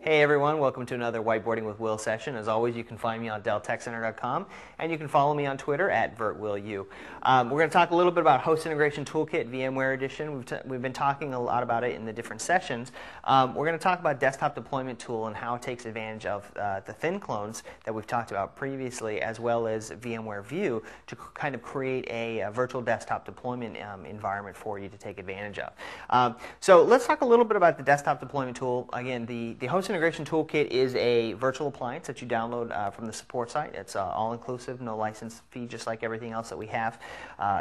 Hey everyone, welcome to another Whiteboarding with Will session. As always, you can find me on DellTechCenter.com and you can follow me on Twitter at VertWillU. We're going to talk a little bit about Host Integration Toolkit VMware Edition. We've been talking a lot about it in the different sessions. We're going to talk about Desktop Deployment Tool and how it takes advantage of the thin clones that we've talked about previously, as well as VMware View to kind of create a virtual desktop deployment environment for you to take advantage of. So let's talk a little bit about the Desktop Deployment Tool. Again, the Host Integration Toolkit is a virtual appliance that you download from the support site. It's all-inclusive, no license fee, just like everything else that we have.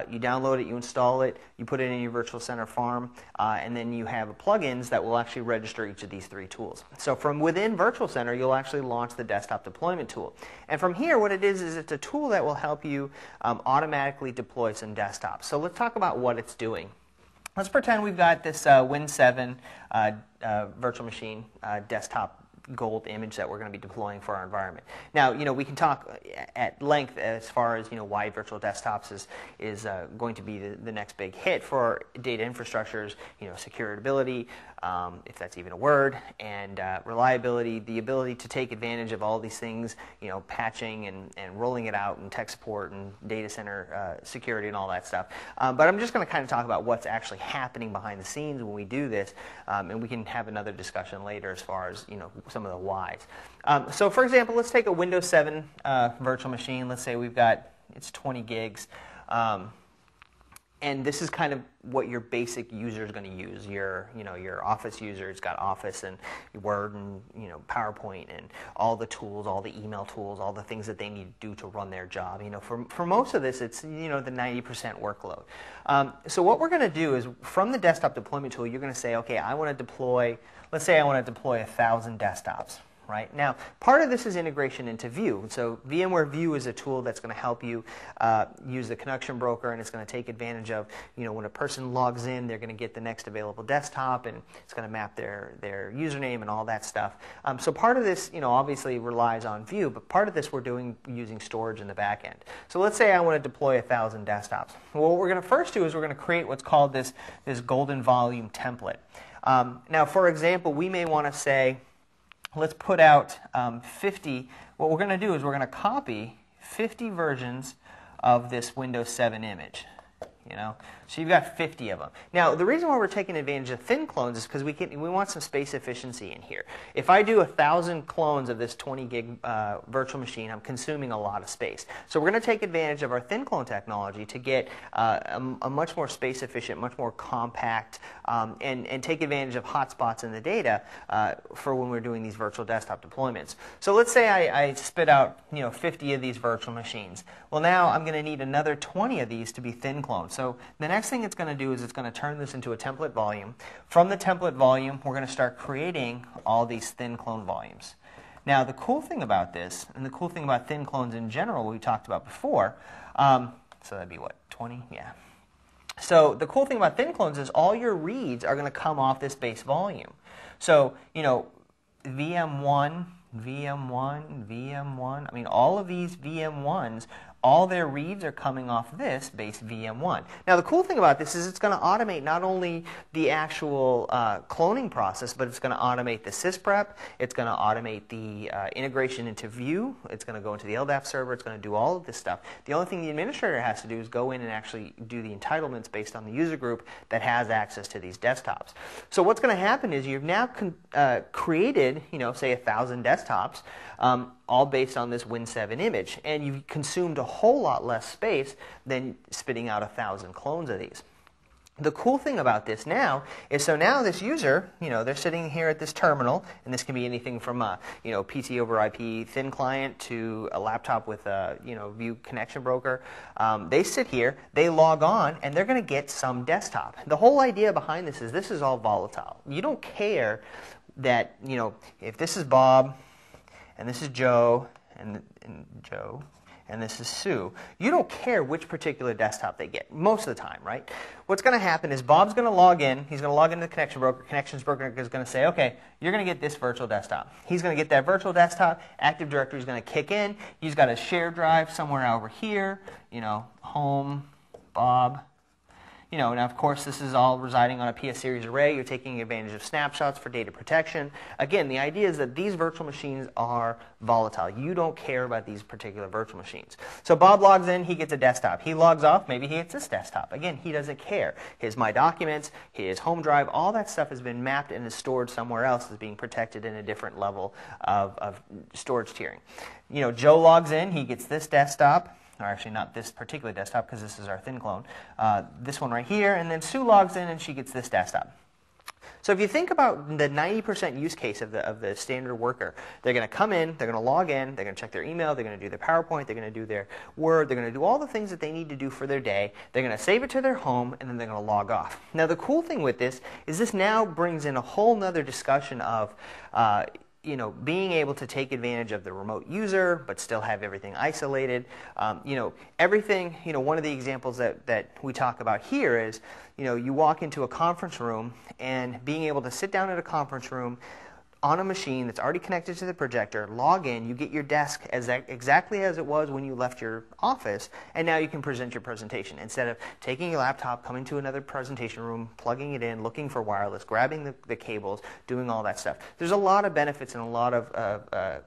You download it, you install it, you put it in your Virtual Center farm, and then you have plugins that will actually register each of these three tools. So from within Virtual Center, you'll actually launch the Desktop Deployment Tool. And from here, what it is it's a tool that will help you automatically deploy some desktops. So let's talk about what it's doing. Let's pretend we've got this Win 7 virtual machine desktop gold image that we're going to be deploying for our environment. Now, we can talk at length as far as why virtual desktops is going to be the next big hit for data infrastructures. Security, if that's even a word, and reliability, the ability to take advantage of all these things, patching and rolling it out, and tech support and data center security and all that stuff. But I'm just going to kind of talk about what's actually happening behind the scenes when we do this, and we can have another discussion later as far as some of the whys. So for example, let's take a Windows 7 virtual machine. Let's say it's 20 gigs. And this is kind of what your basic user is going to use. Your Office user, it's got Office and Word and PowerPoint and all the tools, all the email tools, all the things that they need to do to run their job. For most of this, it's the 90% workload. So what we're going to do is from the Desktop Deployment Tool, you're going to say, okay, I want to deploy. Let's say I want to deploy 1,000 desktops. Right? Now, part of this is integration into View. So VMware View is a tool that's going to help you use the connection broker, and it's going to take advantage of, when a person logs in, they're going to get the next available desktop, and it's going to map their username and all that stuff. So part of this, obviously relies on View, but part of this we're doing using storage in the back end. So let's say I want to deploy 1,000 desktops. Well, what we're going to first do is we're going to create what's called this golden volume template. Now, for example, we may want to say, let's put out 50. What we're going to do is we're going to copy 50 versions of this Windows 7 image. So you've got 50 of them. Now, the reason why we're taking advantage of thin clones is because we want some space efficiency in here. If I do 1,000 clones of this 20 gig virtual machine, I'm consuming a lot of space. So we're going to take advantage of our thin clone technology to get a much more space efficient, much more compact, and take advantage of hotspots in the data for when we're doing these virtual desktop deployments. So let's say I spit out 50 of these virtual machines. Well, now I'm going to need another 20 of these to be thin clones. So the next thing it's going to do is it's going to turn this into a template volume. From the template volume, we're going to start creating all these thin clone volumes. Now, the cool thing about this, and the cool thing about thin clones in general, we talked about before, so that'd be what, 20? Yeah. So the cool thing about thin clones is all your reads are going to come off this base volume. So, VM1, VM1, VM1, I mean, all of these VM1s, all their reads are coming off this base VM1. Now, the cool thing about this is it's going to automate not only the actual cloning process, but it's going to automate the sysprep, it's going to automate the integration into View, it's going to go into the LDAP server, it's going to do all of this stuff. The only thing the administrator has to do is go in and actually do the entitlements based on the user group that has access to these desktops. So what's going to happen is you've now created, say 1,000 desktops, all based on this Win 7 image, and you've consumed a whole lot less space than spitting out 1,000 clones of these. The cool thing about this now is, so now this user, they're sitting here at this terminal, and this can be anything from a, PC over IP thin client to a laptop with a, View connection broker. They sit here, they log on, and they're going to get some desktop. The whole idea behind this is all volatile. You don't care that, if this is Bob, and this is Joe, and Joe, and this is Sue. You don't care which particular desktop they get, most of the time, right? What's going to happen is Bob's going to log in. He's going to log into the connection broker. Connections broker is going to say, okay, you're going to get this virtual desktop. He's going to get that virtual desktop. Active Directory is going to kick in. He's got a shared drive somewhere over here, home, Bob. Now of course this is all residing on a PS series array. You're taking advantage of snapshots for data protection. Again, the idea is that these virtual machines are volatile. You don't care about these particular virtual machines. So Bob logs in, he gets a desktop. He logs off, maybe he gets this desktop. Again, he doesn't care. His My Documents, his home drive, all that stuff has been mapped and is stored somewhere else, is being protected in a different level of storage tiering. Joe logs in, he gets this desktop, or actually not this particular desktop because this is our thin clone, this one right here, and then Sue logs in and she gets this desktop. So if you think about the 90% use case of the standard worker, they're going to come in, they're going to log in, they're going to check their email, they're going to do their PowerPoint, they're going to do their Word, they're going to do all the things that they need to do for their day, they're going to save it to their home, and then they're going to log off. Now the cool thing with this is this now brings in a whole nother discussion of being able to take advantage of the remote user, but still have everything isolated. Everything, one of the examples that we talk about here is, you walk into a conference room and being able to sit down at a conference room on a machine that's already connected to the projector, log in, you get your desk exactly as it was when you left your office, and now you can present your presentation. Instead of taking your laptop, coming to another presentation room, plugging it in, looking for wireless, grabbing the cables, doing all that stuff. There's a lot of benefits and a lot of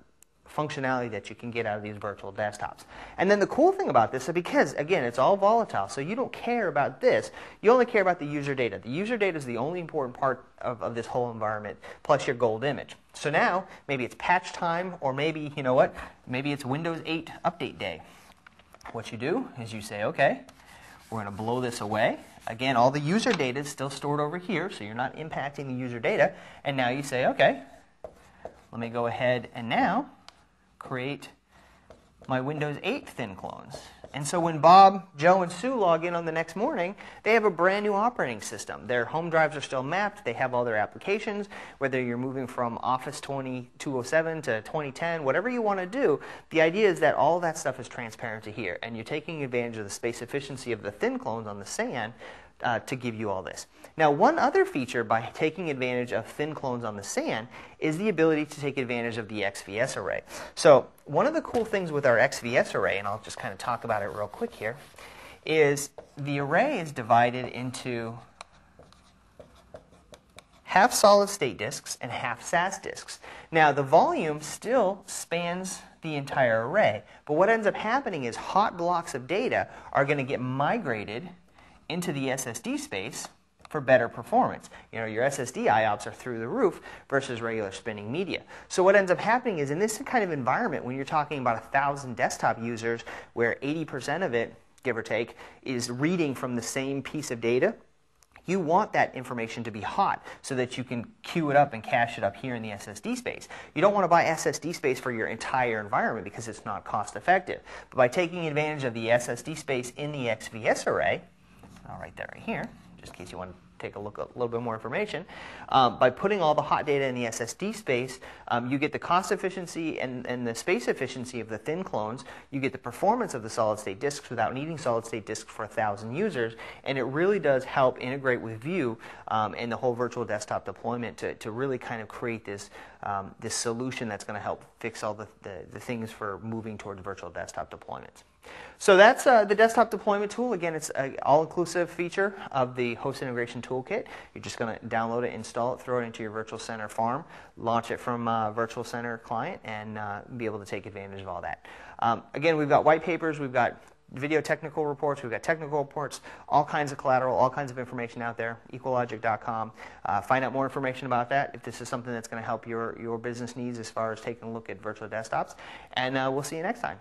functionality that you can get out of these virtual desktops. And then the cool thing about this is because, again, it's all volatile, so you don't care about this. You only care about the user data. The user data is the only important part of this whole environment, plus your gold image. So now, maybe it's patch time, or maybe, maybe it's Windows 8 update day. What you do is you say, okay, we're going to blow this away. Again, all the user data is still stored over here, so you're not impacting the user data. And now you say, okay, let me go ahead and now create my Windows 8 thin clones. And so when Bob, Joe, and Sue log in on the next morning, they have a brand new operating system. Their home drives are still mapped. They have all their applications. Whether you're moving from Office 2007 to 2010, whatever you want to do, the idea is that all that stuff is transparent to here. And you're taking advantage of the space efficiency of the thin clones on the SAN to give you all this. Now, one other feature by taking advantage of thin clones on the SAN is the ability to take advantage of the XVS array. So one of the cool things with our XVS array, and I'll just kind of talk about it real quick here, is the array is divided into half solid-state disks and half SAS disks. Now, the volume still spans the entire array, but what ends up happening is hot blocks of data are going to get migrated into the SSD space for better performance. Your SSD IOPS are through the roof versus regular spinning media. So what ends up happening is in this kind of environment, when you're talking about 1,000 desktop users where 80% of it, give or take, is reading from the same piece of data, you want that information to be hot so that you can queue it up and cache it up here in the SSD space. You don't want to buy SSD space for your entire environment because it's not cost effective. But by taking advantage of the SSD space in the XVS array, I'll write that right here, just in case you want to take a look at a little bit more information. By putting all the hot data in the SSD space, you get the cost efficiency and the space efficiency of the thin clones. You get the performance of the solid-state disks without needing solid-state disks for 1,000 users. And it really does help integrate with View and the whole virtual desktop deployment to really kind of create this, this solution that's going to help fix all the things for moving towards virtual desktop deployments. So that's the desktop deployment tool. Again, it's an all-inclusive feature of the Host Integration Toolkit. You're just going to download it, install it, throw it into your Virtual Center farm, launch it from Virtual Center client, and be able to take advantage of all that. Again, we've got white papers, we've got video technical reports, we've got technical reports, all kinds of collateral, all kinds of information out there, equalogic.com. Find out more information about that if this is something that's going to help your business needs as far as taking a look at virtual desktops. And we'll see you next time.